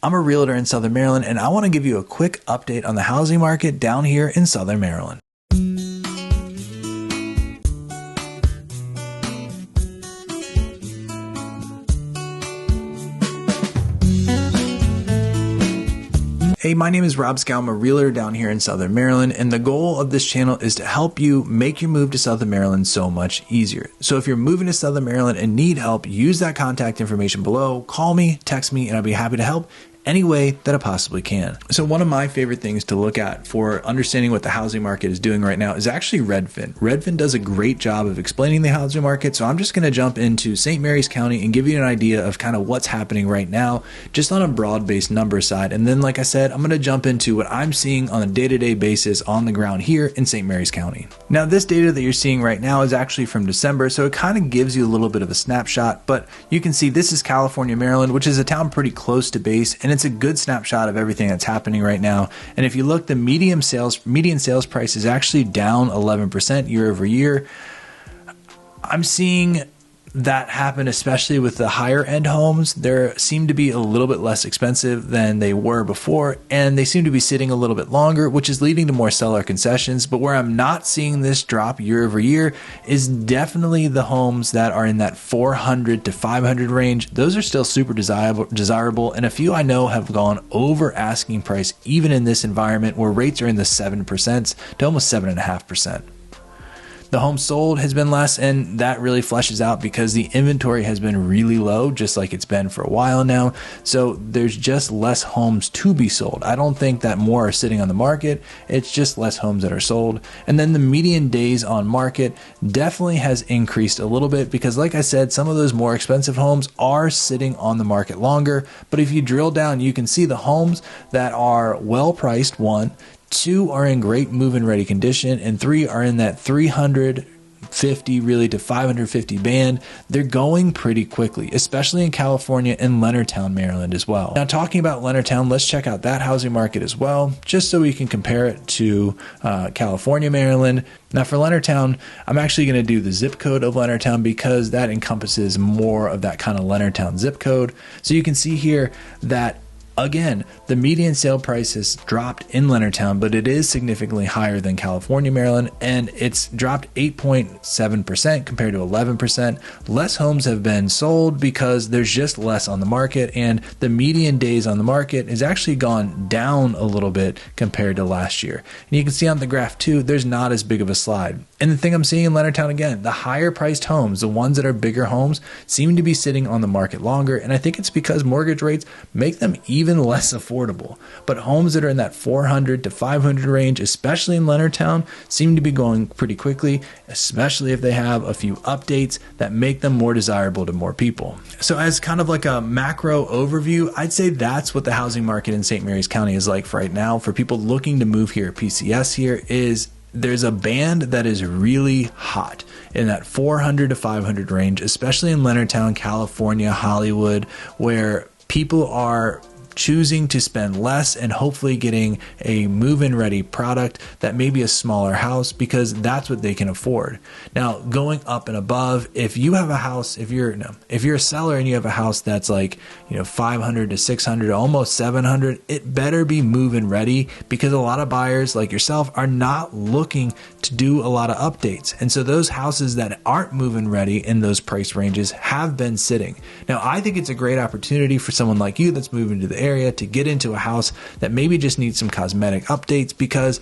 I'm a realtor in Southern Maryland, and I want to give you a quick update on the housing market down here in Southern Maryland. Hey, my name is Rob Schou. I'm a realtor down here in Southern Maryland, and the goal of this channel is to help you make your move to Southern Maryland so much easier. So if you're moving to Southern Maryland and need help, use that contact information below. Call me, text me, and I'll be happy to help any way that I possibly can. So one of my favorite things to look at for understanding what the housing market is doing right now is actually Redfin. Redfin does a great job of explaining the housing market. So I'm just going to jump into St. Mary's County and give you an idea of kind of what's happening right now, just on a broad-based number side. And then, like I said, I'm going to jump into what I'm seeing on a day-to-day basis on the ground here in St. Mary's County. Now, this data that you're seeing right now is actually from December, so it kind of gives you a little bit of a snapshot, but you can see this is California, Maryland, which is a town pretty close to base, and it's a good snapshot of everything that's happening right now. And if you look, the median sales price is actually down 11% year over year. I'm seeing that happen, especially with the higher end homes. They seem to be a little bit less expensive than they were before, and they seem to be sitting a little bit longer, which is leading to more seller concessions. But where I'm not seeing this drop year over year is definitely the homes that are in that 400 to 500 range. Those are still super desirable, and a few I know have gone over asking price even in this environment where rates are in the 7% to almost 7.5%. The home sold has been less, and that really fleshes out because the inventory has been really low, just like it's been for a while now. So there's just less homes to be sold. I don't think that more are sitting on the market. It's just less homes that are sold. And then the median days on market definitely has increased a little bit because, like I said, some of those more expensive homes are sitting on the market longer. But if you drill down, you can see the homes that are well priced, 1, 2 are in great move-in ready condition, and 3 are in that 350 really to 550 band. They're going pretty quickly, especially in California and Leonardtown, Maryland as well. Now, talking about Leonardtown, let's check out that housing market as well, just so we can compare it to California, Maryland. Now for Leonardtown, I'm actually going to do the zip code of Leonardtown because that encompasses more of that kind of Leonardtown zip code. So you can see here that again, the median sale price has dropped in Leonardtown, but it is significantly higher than California, Maryland, and it's dropped 8.7% compared to 11%. Less homes have been sold because there's just less on the market, and the median days on the market has actually gone down a little bit compared to last year. And you can see on the graph too, there's not as big of a slide. And the thing I'm seeing in Leonardtown, again, the higher priced homes, the ones that are bigger homes, seem to be sitting on the market longer, and I think it's because mortgage rates make them even less affordable. But homes that are in that 400 to 500 range, especially in Leonardtown, seem to be going pretty quickly, especially if they have a few updates that make them more desirable to more people. So as kind of like a macro overview, I'd say that's what the housing market in St. Mary's County is like for right now. For people looking to move here, PCS here is there's a band that is really hot in that 400 to 500 range, especially in Leonardtown, California, Hollywood, where people are choosing to spend less and hopefully getting a move-in ready product that may be a smaller house because that's what they can afford. Now, going up and above, if you have a house, if you're a seller and you have a house that's like, 500 to 600, almost 700, it better be move-in ready because a lot of buyers like yourself are not looking to do a lot of updates. And so those houses that aren't move-in ready in those price ranges have been sitting. Now, I think it's a great opportunity for someone like you that's moving to the area to get into a house that maybe just needs some cosmetic updates because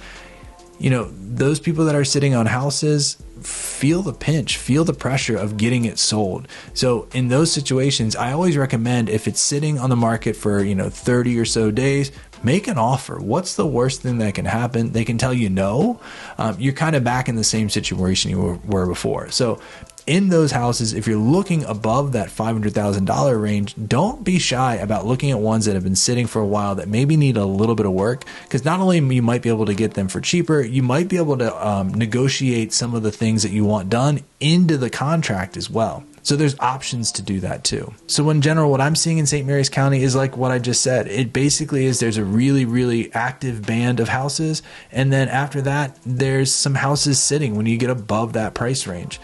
those people that are sitting on houses feel the pinch, feel the pressure of getting it sold. So in those situations, I always recommend if it's sitting on the market for 30 or so days, make an offer. What's the worst thing that can happen? They can tell you no. You're kind of back in the same situation you were before. So in those houses, if you're looking above that $500,000 range, don't be shy about looking at ones that have been sitting for a while that maybe need a little bit of work, because not only you might be able to get them for cheaper, you might be able to negotiate some of the things that you want done into the contract as well. So there's options to do that too. So in general, what I'm seeing in St. Mary's County is like what I just said. It basically is there's a really, really active band of houses. And then after that, there's some houses sitting when you get above that price range.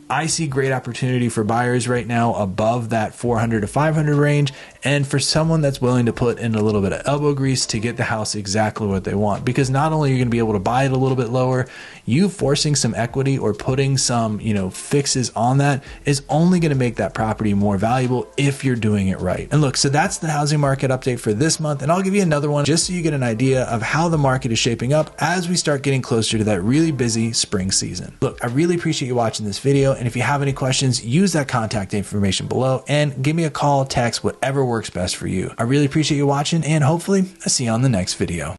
I see great opportunity for buyers right now above that 400 to 500 range, and for someone that's willing to put in a little bit of elbow grease to get the house exactly what they want. Because not only are you going to be able to buy it a little bit lower, you forcing some equity or putting some, fixes on that is only going to make that property more valuable if you're doing it right. And look, so that's the housing market update for this month, and I'll give you another one just so you get an idea of how the market is shaping up as we start getting closer to that really busy spring season. Look, I really appreciate you watching this video, and if you have any questions, use that contact information below and give me a call, text, whatever works best for you. I really appreciate you watching, and hopefully I see you on the next video.